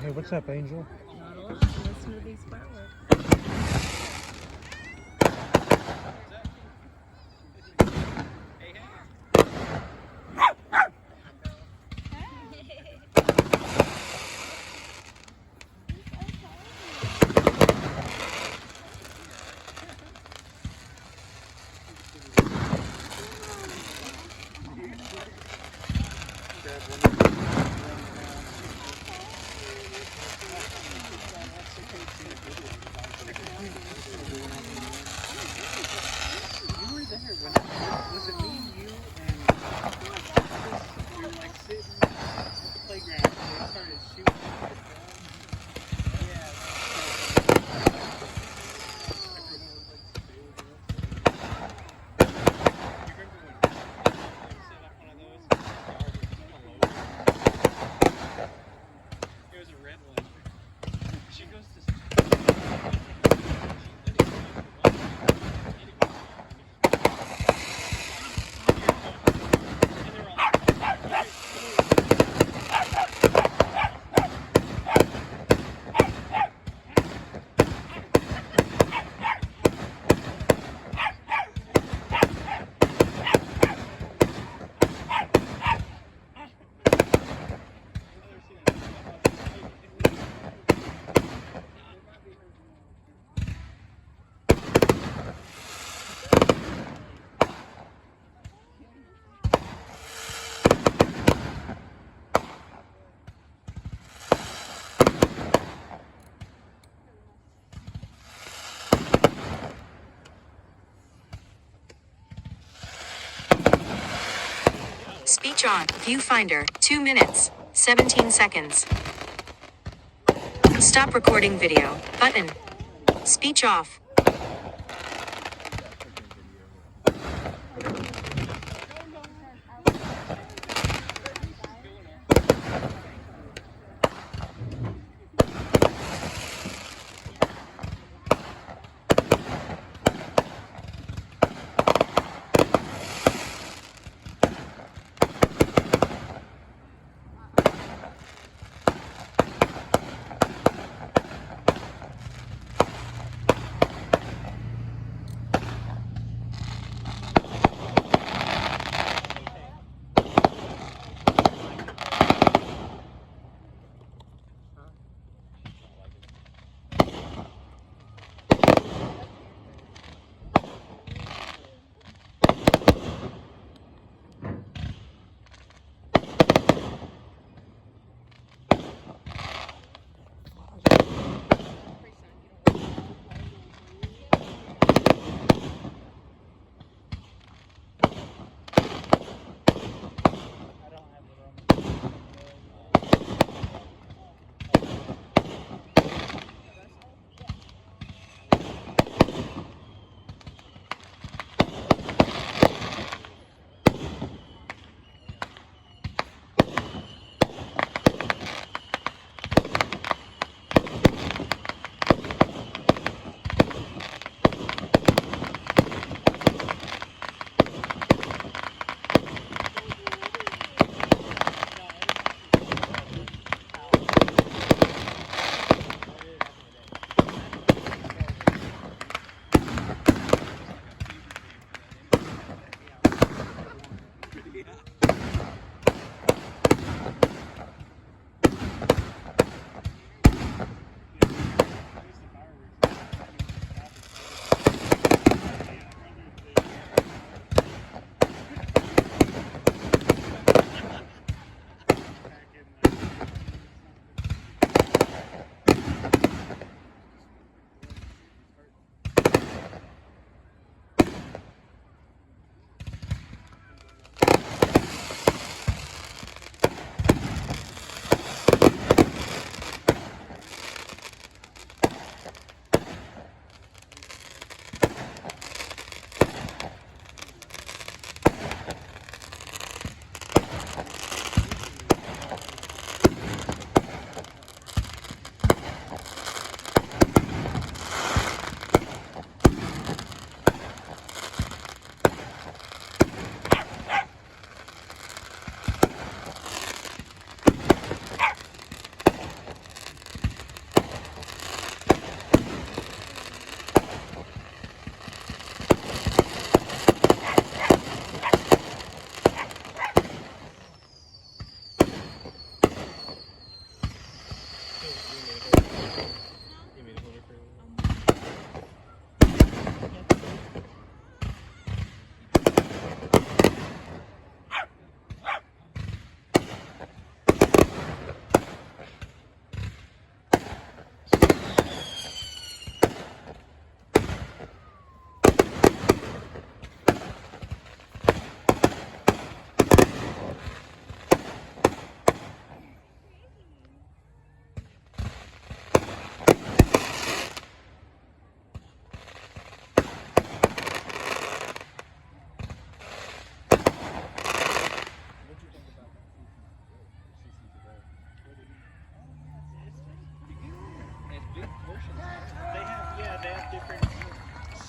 Hey, what's up, Angel? Not a lot. Listen to these fireworks. Was it me, you, and we were like sitting at the playground and they started shooting? It was a red one. She goes to. Speech on. Viewfinder. 2 minutes. 17 seconds. Stop recording video. Button. Speech off.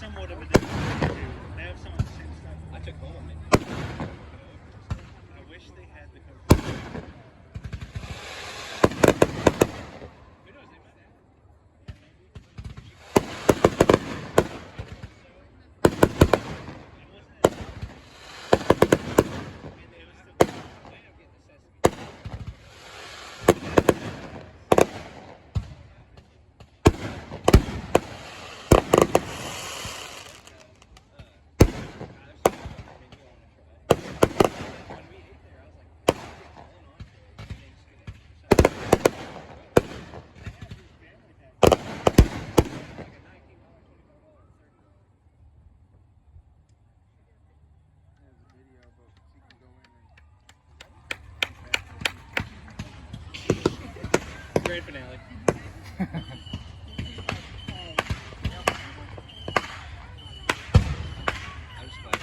somewhat of a different too. They have some of the same stuff. I took home a menu. I wish they had the Coke. Who knows? They might have. Grand finale. I'm just glad that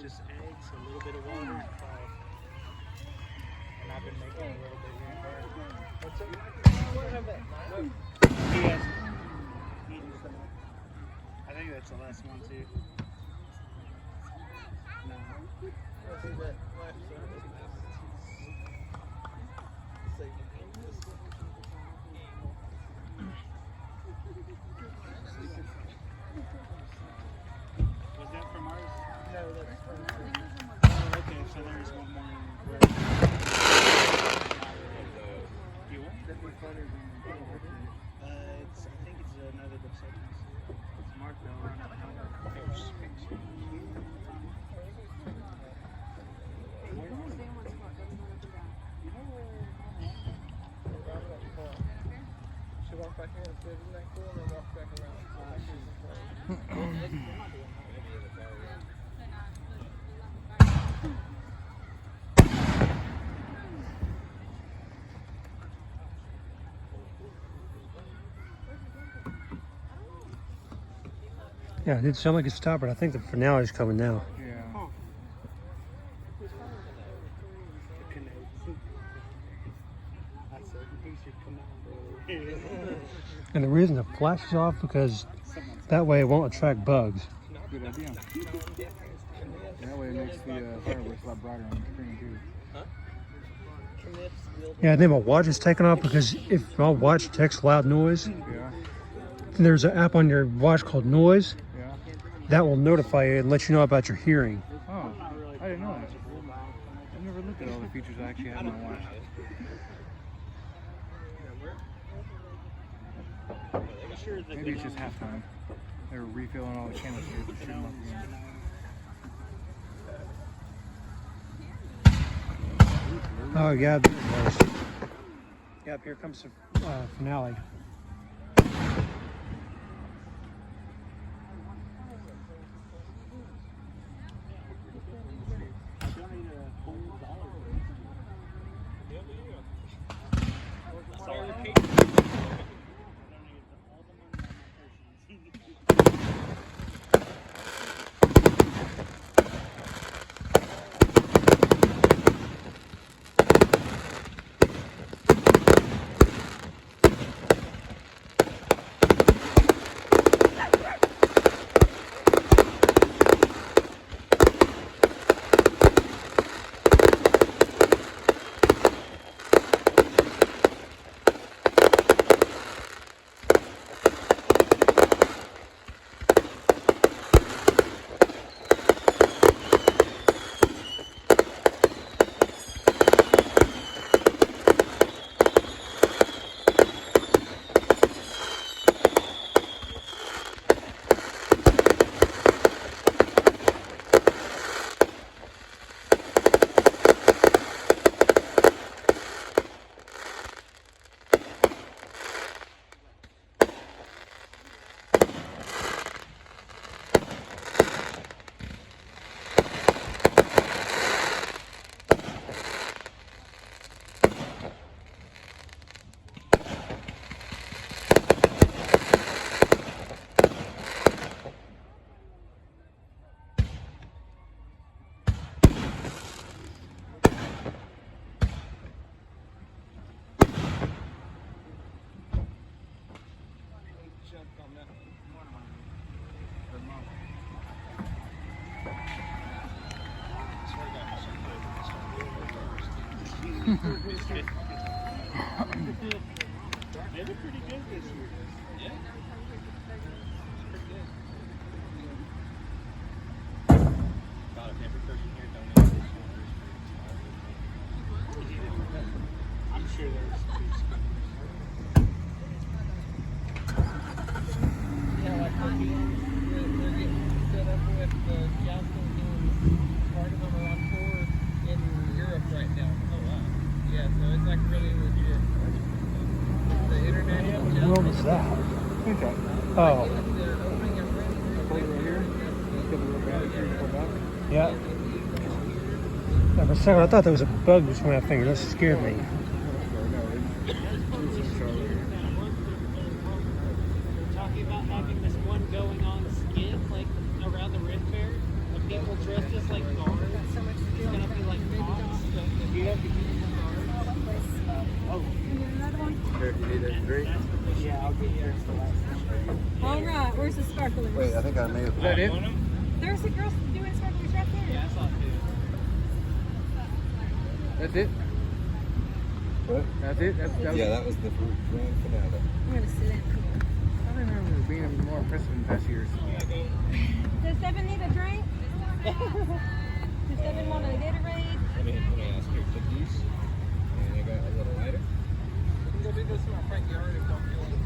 Just eggs, a little bit of water, and I've been making a little bit here and there. What's up? He has eaten some. I think that's the last one too. No. Was that from ours? No, that's from ours. Oh, okay, so there's one more. You want? It's, I think it's another Dos-Equis. It's marked though. She walked back in and said, isn't that cool? And then walked back around. Yeah, it did sound like it stopped, but I think the finale's coming now. Yeah. And the reason the flash is off because that way it won't attract bugs. Good idea. That way it makes the fireworks a lot brighter on the screen too. Yeah, and then my watch is taken off because if my watch detects loud noise, Yeah. there's an app on your watch called Noise Yeah. that will notify you and let you know about your hearing. Oh, I didn't know that. I've never looked at all the features I actually have on my watch. Maybe it's just halftime. They're refilling all the canisters and shooting off again. Oh yeah, yep. Here comes the finale. They look pretty good this year. Yeah. God, if every person here donates this I'm sure there's Yeah, like they're getting set up with Johnson doing part of them are on tour in Europe right now. Oh wow. Yeah, so it's like really legit. The international What was that? Okay. Oh, They're opening up Hold it right here. Got the little battery here for back. yeah. Yeah, for a second, I thought there was a bug between my fingers. That scared me. talking about having this one going on skit like around the Red Fair of people dressed as like guards. It's gonna be like cops. So if you have the uniform guards. Here, you need a drink? Yeah, I'll get yours the last one. All right, where's the sparklers? Wait, I think I may have. Is that it? There's a girl doing sparklers right there. Yeah, I saw it too. That's it? What? That's it? That was Yeah, that was the grand finale. I'm gonna sit down. I remember it being more impressive than past years. Does Devin need a drink? Does Devin want a Gatorade? Let me ask you, cookies. And I got a little lighter. We can go do this in our front yard if don't feel like